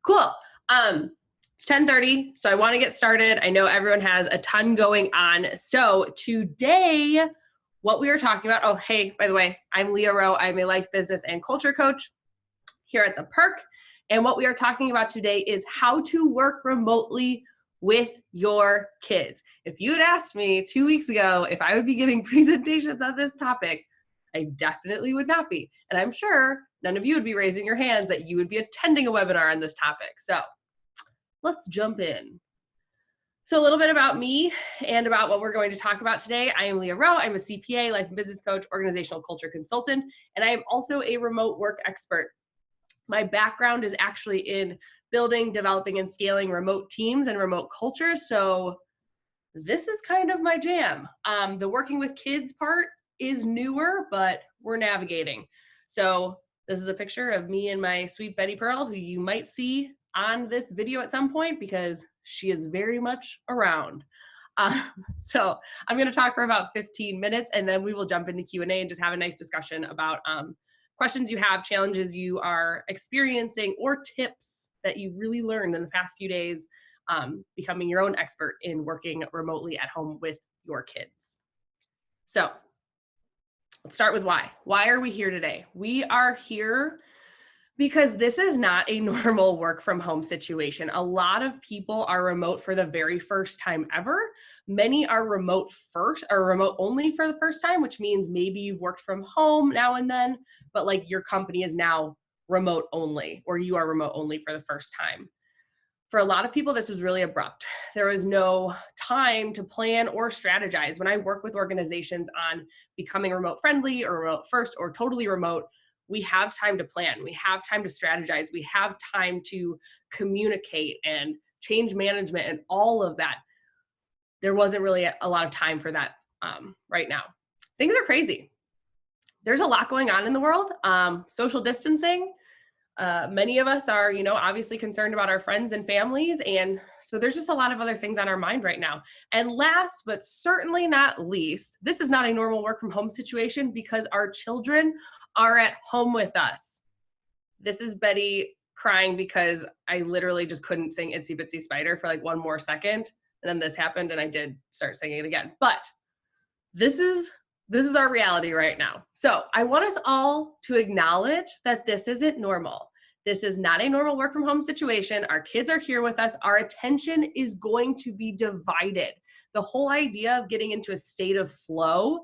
Cool. It's 10:30, so I want to get started. I know everyone has a ton going on. So today, what we are talking about, oh, hey, by the way, I'm Leah Rowe. I'm a life, business, and culture coach here at the Perk. And what we are talking about today is how to work remotely with your kids. If you had asked me 2 weeks ago if I would be giving presentations on this topic, I definitely would not be. And I'm sure none of you would be raising your hands that you would be attending a webinar on this topic. So let's jump in. So a little bit about me and about what we're going to talk about today. I am Leah Rowe. I'm a CPA, life and business coach, organizational culture consultant, and I am also a remote work expert. My background is actually in building, developing, and scaling remote teams and remote cultures. So this is kind of my jam. The working with kids part is newer, but we're navigating. So this is a picture of me and my sweet Betty Pearl, who you might see on this video at some point because she is very much around. So I'm going to talk for about 15 minutes and then we will jump into Q&A and just have a nice discussion about questions you have, challenges you are experiencing, or tips that you've really learned in the past few days, becoming your own expert in working remotely at home with your kids. So let's start with why. Why are we here today? We are here because this is not a normal work from home situation. A lot of people are remote for the very first time ever. Many are remote first or remote only for the first time, which means maybe you've worked from home now and then, but like your company is now remote only, or you are remote only for the first time. For a lot of people, this was really abrupt. There was no time to plan or strategize. When I work with organizations on becoming remote friendly or remote first or totally remote, we have time to plan. We have time to strategize. We have time to communicate and change management and all of that. There wasn't really a lot of time for that right now. Things are crazy. There's a lot going on in the world. Social distancing. Many of us are, obviously concerned about our friends and families. And so there's just a lot of other things on our mind right now. And last, but certainly not least, this is not a normal work from home situation because our children are at home with us. This is Betty crying because I literally just couldn't sing Itsy Bitsy Spider for like one more second. And then this happened and I did start singing it again. But this is our reality right now. So I want us all to acknowledge that this isn't normal. This is not a normal work from home situation. Our kids are here with us. Our attention is going to be divided. The whole idea of getting into a state of flow,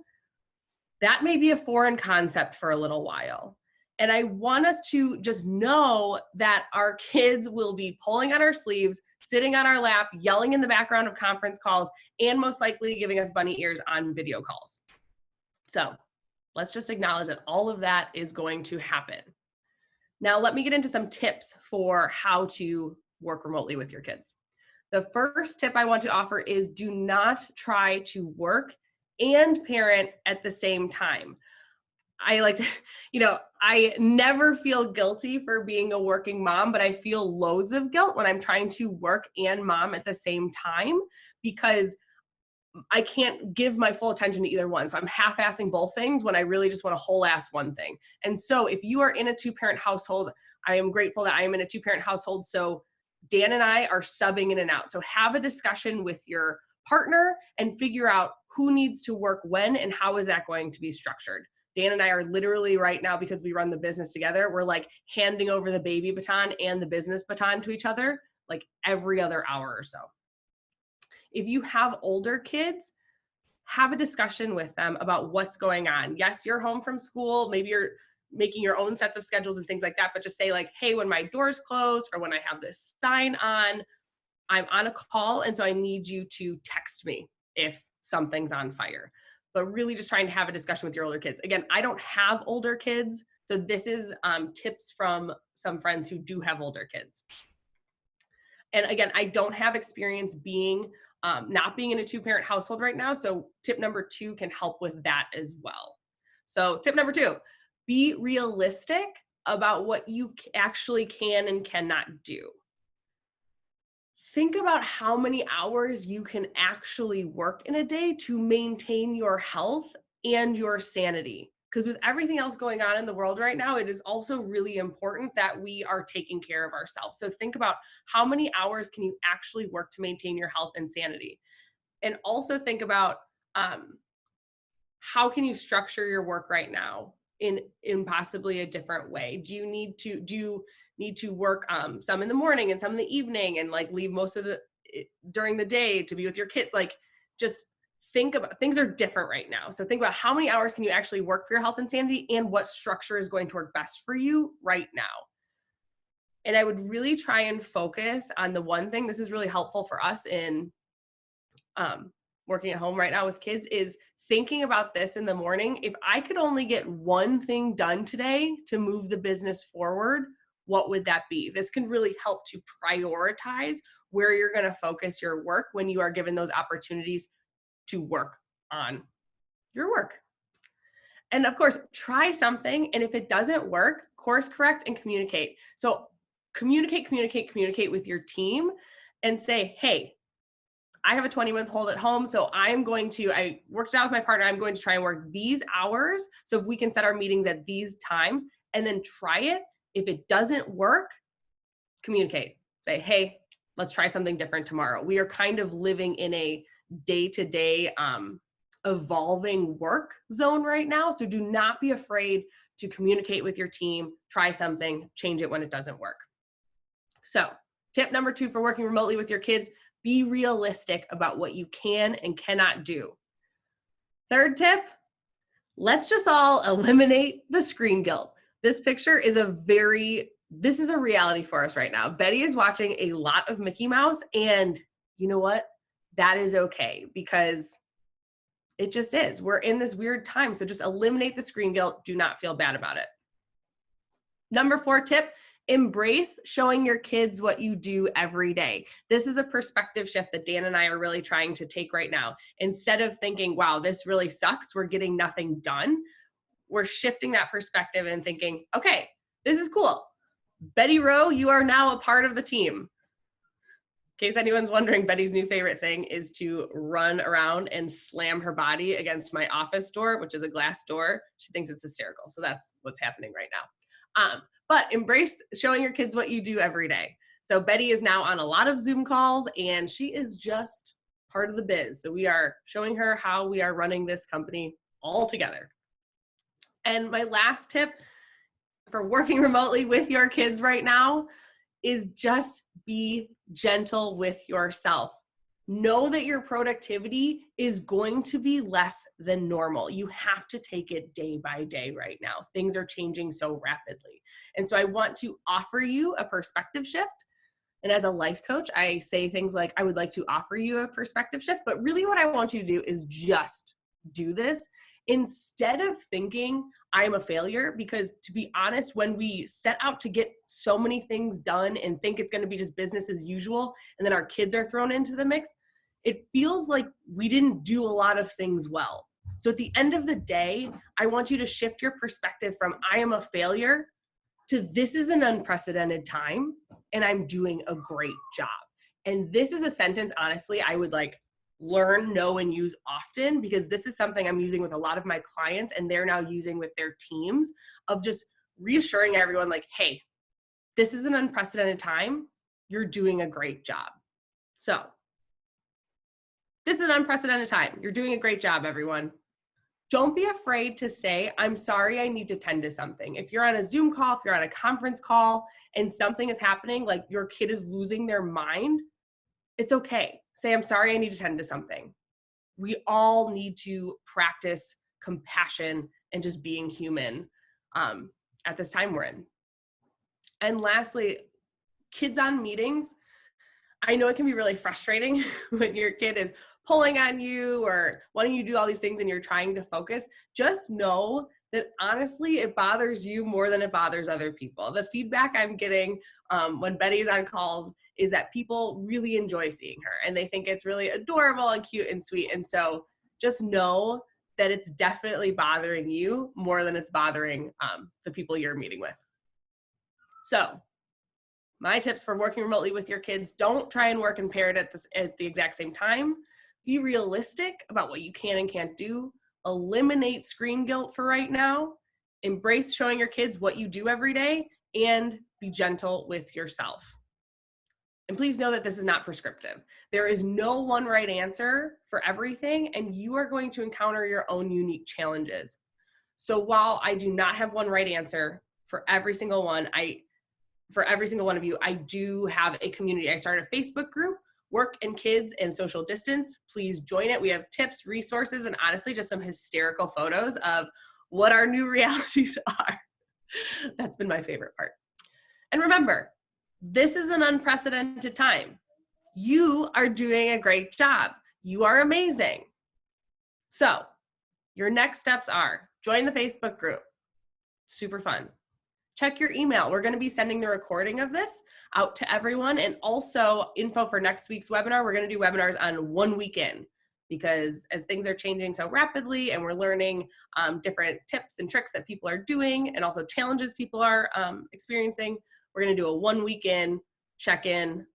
that may be a foreign concept for a little while. And I want us to just know that our kids will be pulling on our sleeves, sitting on our lap, yelling in the background of conference calls, and most likely giving us bunny ears on video calls. So let's just acknowledge that all of that is going to happen. Now, let me get into some tips for how to work remotely with your kids. The first tip I want to offer is do not try to work and parent at the same time. I like to, I never feel guilty for being a working mom, but I feel loads of guilt when I'm trying to work and mom at the same time because I can't give my full attention to either one. So I'm half-assing both things when I really just want to whole-ass one thing. And so if you are in a two-parent household, I am grateful that I am in a two-parent household. So Dan and I are subbing in and out. So have a discussion with your partner and figure out who needs to work when and how is that going to be structured. Dan and I are literally right now, because we run the business together, we're like handing over the baby baton and the business baton to each other like every other hour or so. If you have older kids, have a discussion with them about what's going on. Yes, you're home from school. Maybe you're making your own sets of schedules and things like that, but just say like, hey, when my door's closed or when I have this sign on, I'm on a call. And so I need you to text me if something's on fire. But really just trying to have a discussion with your older kids. Again, I don't have older kids. So this is tips from some friends who do have older kids. And again, I don't have experience not being in a two-parent household right now. So tip number 2 can help with that as well. So tip number 2, be realistic about what you actually can and cannot do. Think about how many hours you can actually work in a day to maintain your health and your sanity. Because with everything else going on in the world right now, it is also really important that we are taking care of ourselves. So think about how many hours can you actually work to maintain your health and sanity? And also think about how can you structure your work right now in possibly a different way. Do you need to work some in the morning and some in the evening, and like leave most of the during the day to be with your kids? Like, just think about, things are different right now, so think about how many hours can you actually work for your health and sanity, and what structure is going to work best for you right now. And I would really try and focus on the one thing, this is really helpful for us in working at home right now with kids, is thinking about this in the morning. If I could only get one thing done today to move the business forward, what would that be? This can really help to prioritize where you're going to focus your work when you are given those opportunities to work on your work. And of course, try something. And if it doesn't work, course correct and communicate. So communicate with your team and say, hey, I have a 20-month hold at home, so I worked out with my partner, I'm going to try and work these hours. So if we can set our meetings at these times and then try it. If it doesn't work, communicate. Say, hey, let's try something different tomorrow. We are kind of living in a day-to-day evolving work zone right now. So do not be afraid to communicate with your team, try something, change it when it doesn't work. So tip number 2 for working remotely with your kids: be realistic about what you can and cannot do. Third tip, let's just all eliminate the screen guilt. This picture is this is a reality for us right now. Betty is watching a lot of Mickey Mouse, and you know what? That is okay, because it just is. We're in this weird time, so just eliminate the screen guilt. Do not feel bad about it. Number 4 tip, embrace showing your kids what you do every day. This is a perspective shift that Dan and I are really trying to take right now. Instead of thinking, wow, this really sucks, we're getting nothing done, we're shifting that perspective and thinking, okay, this is cool. Betty Rowe, you are now a part of the team. In case anyone's wondering, Betty's new favorite thing is to run around and slam her body against my office door, which is a glass door. She thinks it's hysterical. So that's what's happening right now. But embrace showing your kids what you do every day. So Betty is now on a lot of Zoom calls, and she is just part of the biz. So we are showing her how we are running this company all together. And my last tip for working remotely with your kids right now is just be gentle with yourself. Know that your productivity is going to be less than normal. You have to take it day by day right now. Things are changing so rapidly. And so I want to offer you a perspective shift. And as a life coach, I say things like, I would like to offer you a perspective shift, but really what I want you to do is just do this instead of thinking I am a failure. Because to be honest, when we set out to get so many things done and think it's going to be just business as usual, and then our kids are thrown into the mix, it feels like we didn't do a lot of things well. So at the end of the day, I want you to shift your perspective from I am a failure to this is an unprecedented time and I'm doing a great job. And this is a sentence, honestly, I would learn, know, and use often, because this is something I'm using with a lot of my clients and they're now using with their teams, of just reassuring everyone hey, this is an unprecedented time. You're doing a great job. So this is an unprecedented time. You're doing a great job, everyone. Don't be afraid to say, I'm sorry, I need to tend to something. If you're on a Zoom call, if you're on a conference call and something is happening, like your kid is losing their mind, it's okay. Say, I'm sorry, I need to tend to something. We all need to practice compassion and just being human at this time we're in. And lastly, kids on meetings. I know it can be really frustrating when your kid is pulling on you or wanting you to do all these things and you're trying to focus. Just know that honestly, it bothers you more than it bothers other people. The feedback I'm getting when Betty's on calls is that people really enjoy seeing her and they think it's really adorable and cute and sweet. And so just know that it's definitely bothering you more than it's bothering the people you're meeting with. So my tips for working remotely with your kids: don't try and work and parent at the exact same time. Be realistic about what you can and can't do. eliminate screen guilt for right now, embrace showing your kids what you do every day, and be gentle with yourself. And please know that this is not prescriptive. There is no one right answer for everything, and you are going to encounter your own unique challenges. So while I do not have one right answer for every single one, for every single one of you, I do have a community. I started a Facebook group, Work and Kids and Social Distance. Please join it. We have tips, resources, and honestly, just some hysterical photos of what our new realities are. That's been my favorite part. And remember, this is an unprecedented time. You are doing a great job. You are amazing. So your next steps are join the Facebook group. Super fun. Check your email. We're going to be sending the recording of this out to everyone, and also info for next week's webinar. We're going to do webinars on 1 week in, because as things are changing so rapidly and we're learning different tips and tricks that people are doing and also challenges people are experiencing, we're going to do a 1 week in check-in,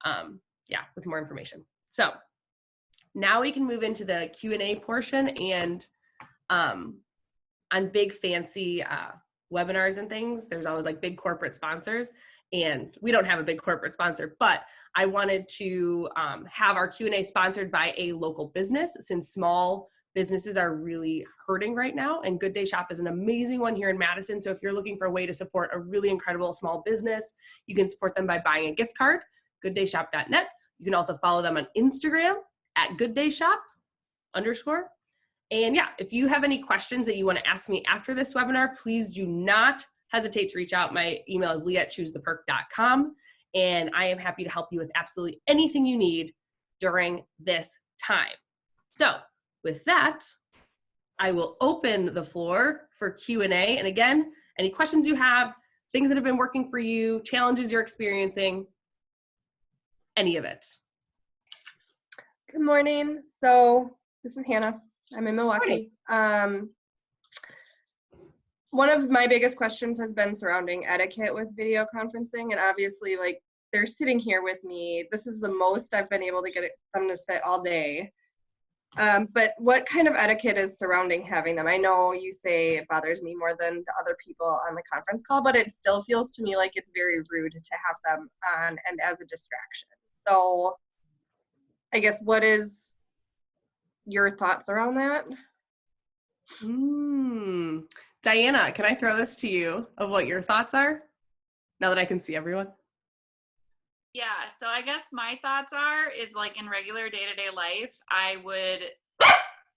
with more information. So now we can move into the Q&A portion, and on big fancy webinars and things, there's always like big corporate sponsors, and we don't have a big corporate sponsor, but I wanted to have our Q&A sponsored by a local business, since small businesses are really hurting right now, and Good Day Shop is an amazing one here in Madison. So if you're looking for a way to support a really incredible small business, you can support them by buying a gift card, gooddayshop.net. You can also follow them on Instagram at goodDayShop_. And yeah, if you have any questions that you want to ask me after this webinar, please do not hesitate to reach out. My email is leah@choosetheperk.com, and I am happy to help you with absolutely anything you need during this time. So with that, I will open the floor for Q&A. And again, any questions you have, things that have been working for you, challenges you're experiencing, any of it. Good morning. So this is Hannah. I'm in Milwaukee. One of my biggest questions has been surrounding etiquette with video conferencing, and obviously, like, they're sitting here with me. This is the most I've been able to get them to sit all day. But what kind of etiquette is surrounding having them? I know you say it bothers me more than the other people on the conference call, but it still feels to me like it's very rude to have them on and as a distraction. So I guess, what is your thoughts around that? Diana, can I throw this to you of what your thoughts are now that I can see everyone? Yeah, so I guess my thoughts is like in regular day-to-day life, I would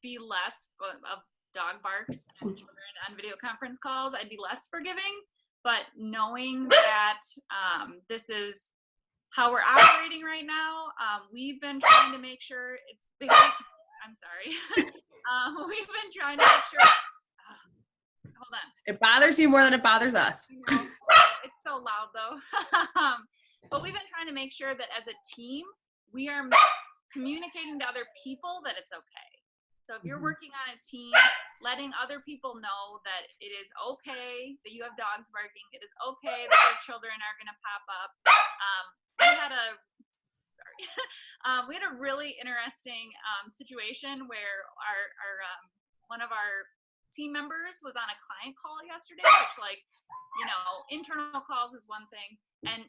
be less of dog barks and children on video conference calls. I'd be less forgiving, but knowing that this is how we're operating right now, we've been trying to make sure it's big. I'm sorry. We've been trying to make sure hold on. It bothers you more than it bothers us. It's so loud though. But we've been trying to make sure that as a team, we are communicating to other people that it's okay. So if you're working on a team, letting other people know that it is okay that you have dogs barking. It is okay that your children are going to pop up. We had a really interesting situation where our one of our team members was on a client call yesterday, which, like, internal calls is one thing, and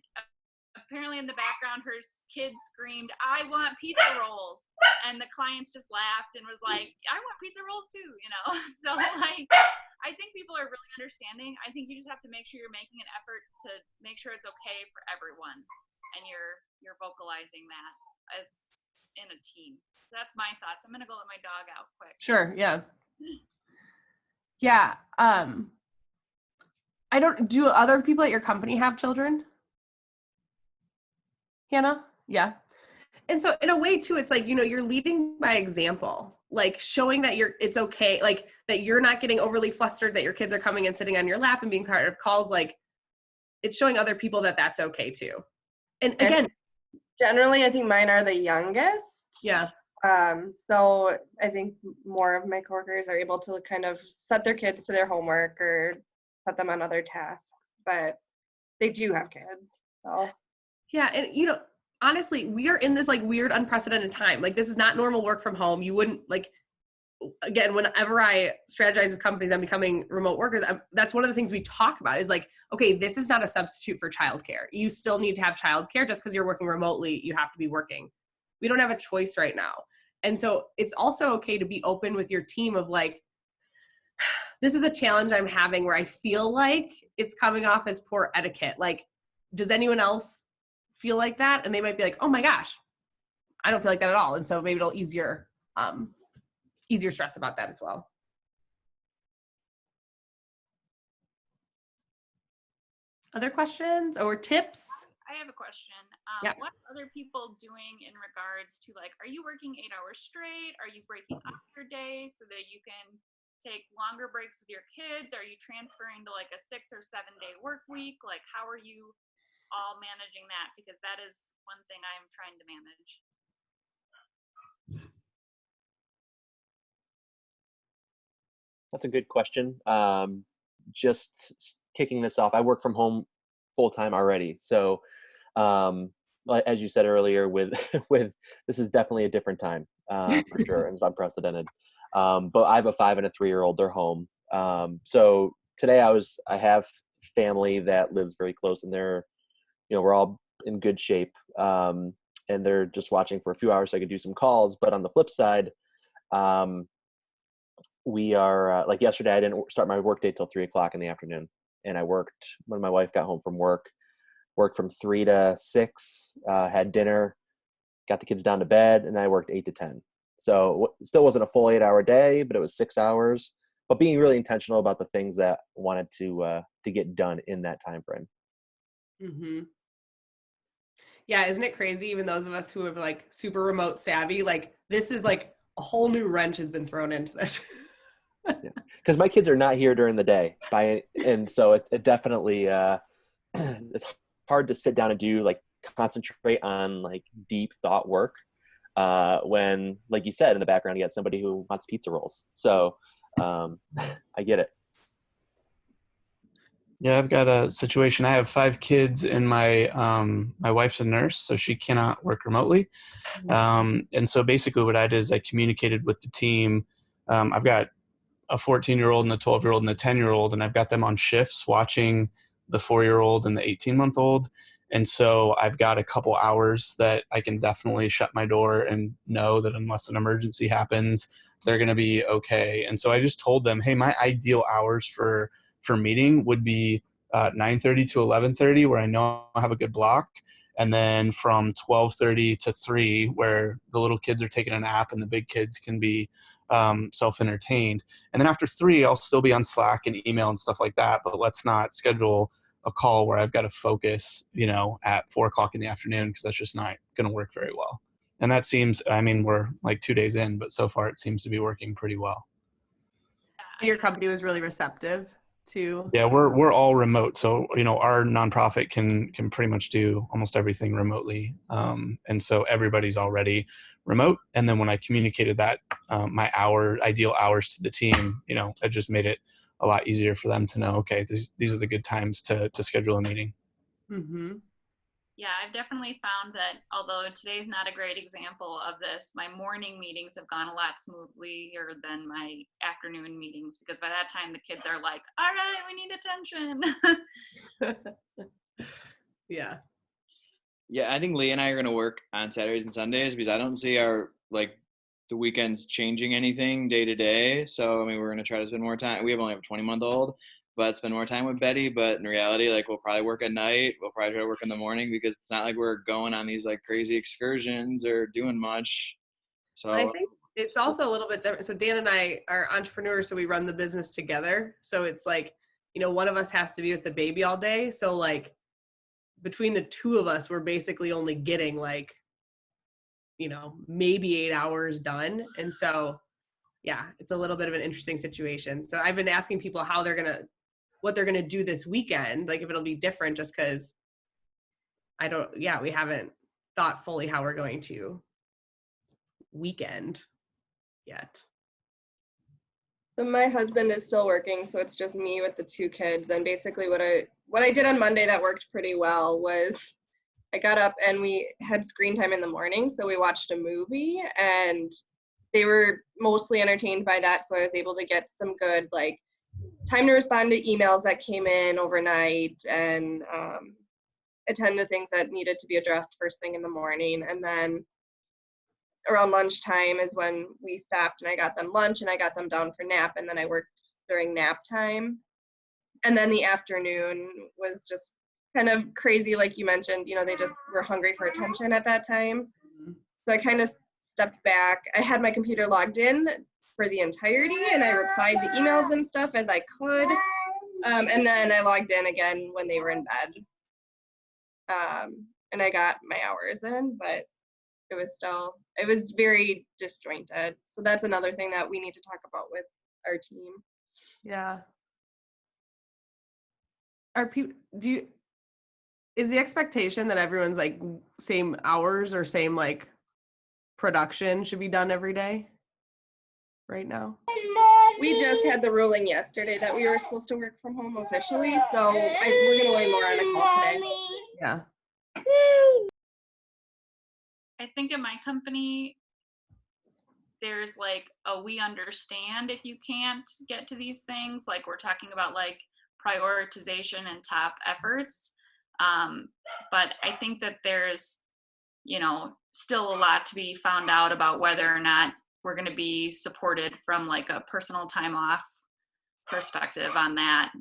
apparently in the background her kids screamed, "I want pizza rolls," and the clients just laughed and was like, "I want pizza rolls too," So like, I think people are really understanding. I think you just have to make sure you're making an effort to make sure it's okay for everyone, and you're vocalizing that as in a team. So that's my thoughts. I'm gonna go let my dog out quick. Sure. Yeah. Yeah. Do other people at your company have children? Hannah? Yeah. And so in a way too, it's like, you're leading by example, like showing that it's okay, like that you're not getting overly flustered, that your kids are coming and sitting on your lap and being part of calls. Like, it's showing other people that that's okay too. And again, generally, I think mine are the youngest. Yeah. So I think more of my coworkers are able to kind of set their kids to their homework or put them on other tasks, but they do have kids. So yeah, and honestly, we are in this like weird unprecedented time. Like, this is not normal work from home. You wouldn't, like, again, whenever I strategize with companies on becoming remote workers, that's one of the things we talk about is like, okay, this is not a substitute for childcare. You still need to have childcare. Just because you're working remotely, you have to be working. We don't have a choice right now. And so it's also okay to be open with your team of like, this is a challenge I'm having where I feel like it's coming off as poor etiquette. Like, does anyone else feel like that? And they might be like, oh my gosh, I don't feel like that at all. And so maybe it'll ease your stress about that as well. Other questions or tips? I have a question. Yeah. What are other people doing in regards to like, are you working 8 hours straight? Are you breaking up your day so that you can take longer breaks with your kids? Are you transferring to like a 6 or 7 day work week? Like, how are you all managing that? Because that is one thing I'm trying to manage. That's a good question. Just kicking this off, I work from home full time already. So, as you said earlier, with this is definitely a different time for sure, and it's unprecedented. But I have a 5 and a 3-year-old. They're home. So today I have family that lives very close, and we're all in good shape. And they're just watching for a few hours so I could do some calls. But on the flip side, we are like yesterday, I didn't start my work day till 3:00 in the afternoon, and I worked when my wife got home from worked from 3 to 6, had dinner, got the kids down to bed, and I worked 8 to 10. So still wasn't a full 8-hour day, but it was 6 hours, but being really intentional about the things that I wanted to get done in that time frame. Mm-hmm. Yeah, isn't it crazy? Even those of us who are like super remote savvy, like this is like a whole new wrench has been thrown into this. Because my kids are not here during the day, and so it definitely it's hard to sit down and do like concentrate on like deep thought work when, like you said, in the background you got somebody who wants pizza rolls. So I get it. Yeah, I've got a situation. I have 5 kids, and my wife's a nurse, so she cannot work remotely. And so basically, what I did is I communicated with the team. I've got a 14-year-old and a 12-year-old and a 10-year-old, and I've got them on shifts watching the 4-year-old and the 18-month-old. And so I've got a couple hours that I can definitely shut my door and know that unless an emergency happens, they're going to be okay. And so I just told them, hey, my ideal hours for meeting would be 9:30 to 11:30, where I know I have a good block. And then from 12:30 to 3, where the little kids are taking a nap and the big kids can be self-entertained. And then after 3, I'll still be on Slack and email and stuff like that. But let's not schedule a call where I've got to focus, at 4:00 in the afternoon, because that's just not going to work very well. And that seems, we're like 2 days in, but so far it seems to be working pretty well. Your company was really receptive to. Yeah, we're all remote. So, our nonprofit can pretty much do almost everything remotely. And so everybody's already remote. And then when I communicated that, my ideal hours to the team, it just made it a lot easier for them to know, okay, these are the good times to schedule a meeting. Mm-hmm. Yeah, I've definitely found that although today's not a great example of this, my morning meetings have gone a lot smoother than my afternoon meetings, because by that time the kids are like, all right, we need attention. Yeah. Yeah, I think Lee and I are going to work on Saturdays and Sundays because I don't see the weekends changing anything day to day. So, we're going to try to spend more time. We only have a 20-month-old, but spend more time with Betty. But in reality, we'll probably work at night. We'll probably try to work in the morning, because it's not like we're going on these crazy excursions or doing much. So I think it's also a little bit different. So Dan and I are entrepreneurs, so we run the business together. So it's like, one of us has to be with the baby all day. So between the two of us, we're basically only getting maybe 8 hours done. And so, yeah, it's a little bit of an interesting situation. So I've been asking people what they're going to do this weekend, if it'll be different, just because we haven't thought fully how we're going to weekend yet. So my husband is still working, so it's just me with the 2 kids. And basically what I did on Monday that worked pretty well was I got up and we had screen time in the morning. So we watched a movie, and they were mostly entertained by that. So I was able to get some good like time to respond to emails that came in overnight and attend to things that needed to be addressed first thing in the morning. And then around lunchtime is when we stopped and I got them lunch and I got them down for nap, and then I worked during nap time. And then the afternoon was just kind of crazy, like you mentioned, you know, they just were hungry for attention at that time. So I kind of stepped back. I had my computer logged in for the entirety and I replied to emails and stuff as I could. And then I logged in again when they were in bed. And I got my hours in, but it was very disjointed. So that's another thing that we need to talk about with our team. Yeah. Are people, is the expectation that everyone's like same hours or same like production should be done every day right now? We just had the ruling yesterday that we were supposed to work from home officially, so we're gonna learn more on a call today. Yeah. I think in my company, there's like we understand if you can't get to these things, like we're talking about like prioritization and top efforts. But I think that there's, you know, still a lot to be found out about whether or not we're going to be supported from like a personal time off perspective on that,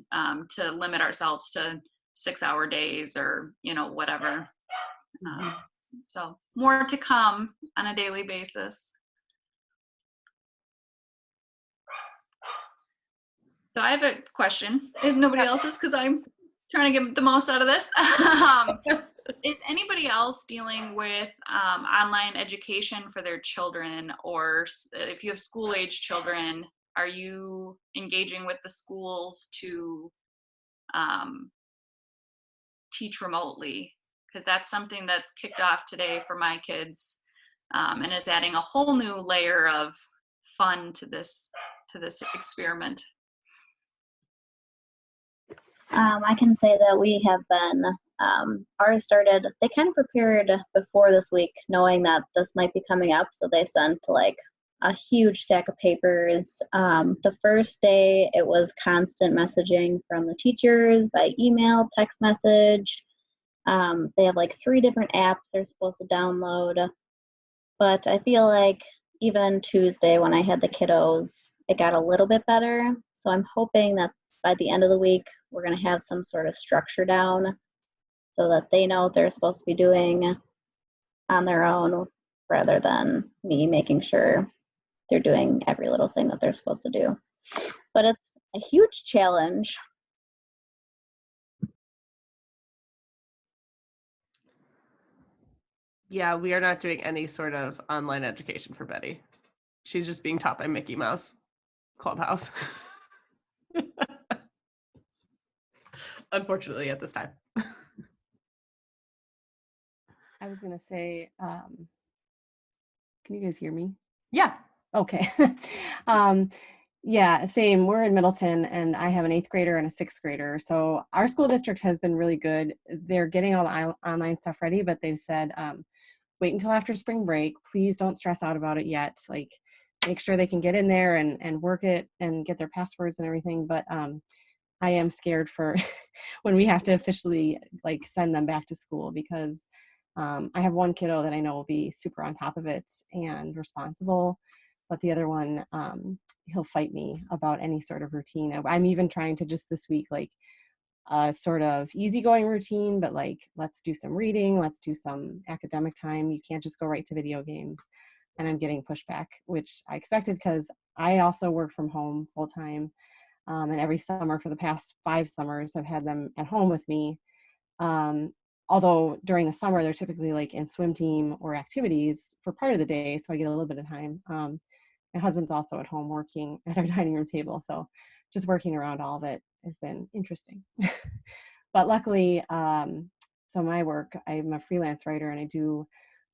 to limit ourselves to 6-hour days or, you know, whatever. So more to come on a daily basis. So I have a question, if nobody else is, because I'm trying to get the most out of this. Is anybody else dealing with online education for their children, or if you have school-age children, are you engaging with the schools to teach remotely? Because that's something that's kicked off today for my kids, and is adding a whole new layer of fun to this experiment. I can say that we have been, ours started, they kind of prepared before this week, knowing that this might be coming up. So they sent like a huge stack of papers. The first day it was constant messaging from the teachers by email, text message. They have like 3 different apps they're supposed to download. But I feel like even Tuesday when I had the kiddos, it got a little bit better. So I'm hoping that by the end of the week, we're going to have some sort of structure down so that they know what they're supposed to be doing on their own rather than me making sure they're doing every little thing that they're supposed to do. But it's a huge challenge. Yeah, we are not doing any sort of online education for Betty. She's just being taught by Mickey Mouse Clubhouse. Unfortunately, at this time. I was going to say, can you guys hear me? Yeah. Okay. Yeah, same. We're in Middleton and I have an 8th grader and a 6th grader. So our school district has been really good. They're getting all the online stuff ready, but they've said, wait until after spring break. Please don't stress out about it yet. Like, make sure they can get in there and work it and get their passwords and everything. But I am scared for when we have to officially like send them back to school, because I have one kiddo that I know will be super on top of it and responsible, but the other one, he'll fight me about any sort of routine. I'm even trying to just this week, like a sort of easygoing routine, but like, let's do some reading, let's do some academic time. You can't just go right to video games. And I'm getting pushback, which I expected because I also work from home full time. And every summer for the past 5 summers, I've had them at home with me. Although during the summer, they're typically like in swim team or activities for part of the day. So I get a little bit of time. My husband's also at home working at our dining room table. So just working around all of it has been interesting. But luckily, so my work, I'm a freelance writer and I do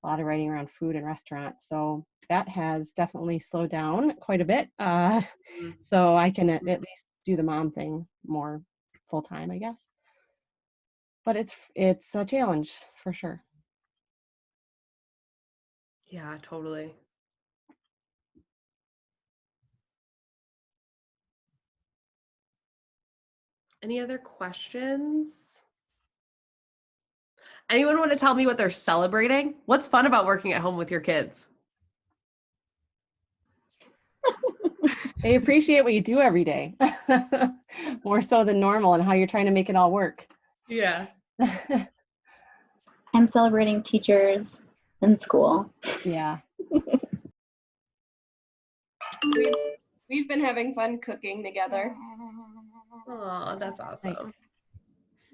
a lot of writing around food and restaurants. So that has definitely slowed down quite a bit. So I can at least do the mom thing more full time, I guess. But it's a challenge for sure. Yeah, totally. Any other questions? Anyone want to tell me what they're celebrating? What's fun about working at home with your kids? They appreciate what you do every day, more so than normal, and how you're trying to make it all work. Yeah. I'm celebrating teachers in school. Yeah. We've been having fun cooking together. Oh, that's awesome. Nice.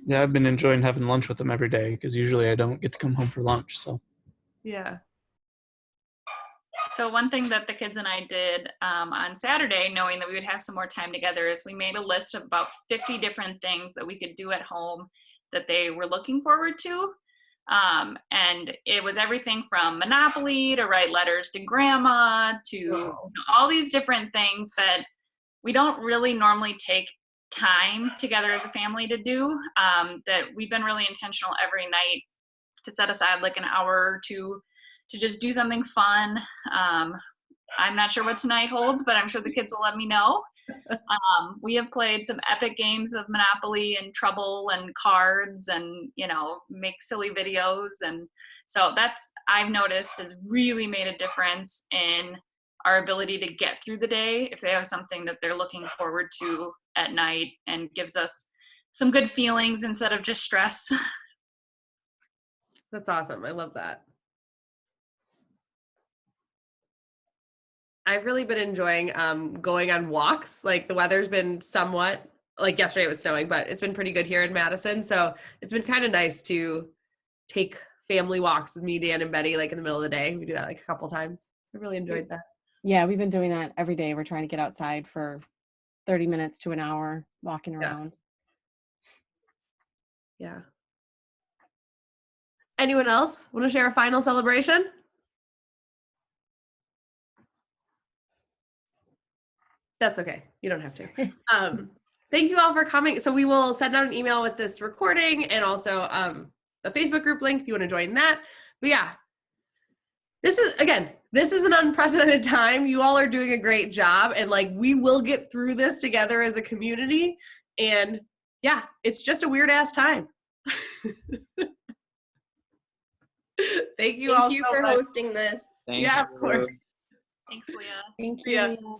Yeah, I've been enjoying having lunch with them every day because usually I don't get to come home for lunch. So Yeah. So one thing that the kids and I did on Saturday, knowing that we would have some more time together, is we made a list of about 50 different things that we could do at home that they were looking forward to. And it was everything from Monopoly to write letters to grandma to all these different things that we don't really normally take time together as a family to do, that we've been really intentional every night to set aside like an hour or two to just do something fun. I'm not sure what tonight holds, but I'm sure the kids will let me know. We have played some epic games of Monopoly and Trouble and cards and, you know, make silly videos. And so that's, I've noticed, has really made a difference in our ability to get through the day if they have something that they're looking forward to at night, and gives us some good feelings instead of just stress. That's awesome. I love that. I've really been enjoying going on walks. Like the weather's been somewhat, like yesterday it was snowing, but it's been pretty good here in Madison. So it's been kind of nice to take family walks with me, Dan, and Betty, like in the middle of the day. We do that like a couple times. I really enjoyed that. Yeah, we've been doing that every day. We're trying to get outside for 30 minutes to an hour walking around. Yeah. Anyone else want to share a final celebration? That's okay. You don't have to. Thank you all for coming. So we will send out an email with this recording and also the Facebook group link if you want to join that. But yeah, this is an unprecedented time. You all are doing a great job, and like we will get through this together as a community. And yeah, it's just a weird ass time. Thank you all Thank you so for much. hosting this. Yeah, of course. Thanks, Leah. Thank Yeah. you.